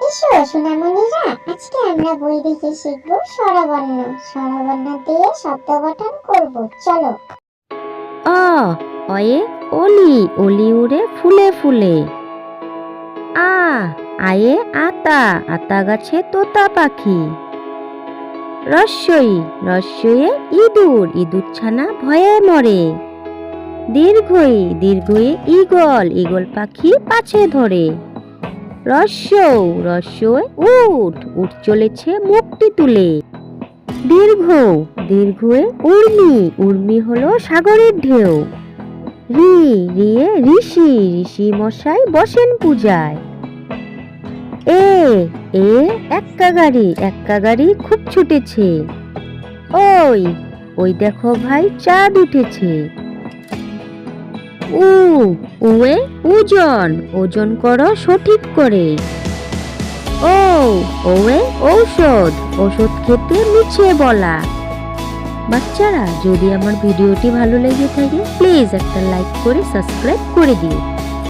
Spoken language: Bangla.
এসো সোনামণিরা, আজকে আমরা বই দেখে শিখবো স্বরবর্ণ। স্বরবর্ণ দিয়ে শব্দ গঠন করব। চলো। অ অয়ে অলি, অলি উড়ে ফুলে ফুলে। আ আয়ে আতা, আতা গাছে তোতা পাখি। রস্যই, রস্যয়ে ইঁদুর, ইঁদুর ছানা ভয়ে মরে। দীর্ঘই, দীর্ঘয়ে ঈগল, ঈগল পাখি পাছে ধরে। রস্যৌ, রস্যই উট, উট চলেছে মুখটি তুলে। দীর্ঘ, দীর্ঘয়ে উর্মি, উর্মি হলো সাগরের ঢেউ। রি, রিয়ে ঋষি, ঋষি মশাই বসেন পূজায়। এ, এ এক্কা গাড়ি, এক্কা গাড়ি খুব ছুটেছে। ওই, ওই দেখো ভাই চাঁদ উঠেছে। উ, উয়ে ওজন, ওজন করো সঠিক করে। ও, ওয়ে ঔষধ, ওষুধ খেতে মিছে বলা। বাচ্চারা, যদি আমার ভিডিওটি ভালো লেগে থাকে প্লিজ একটা লাইক করে সাবস্ক্রাইব করে দিও।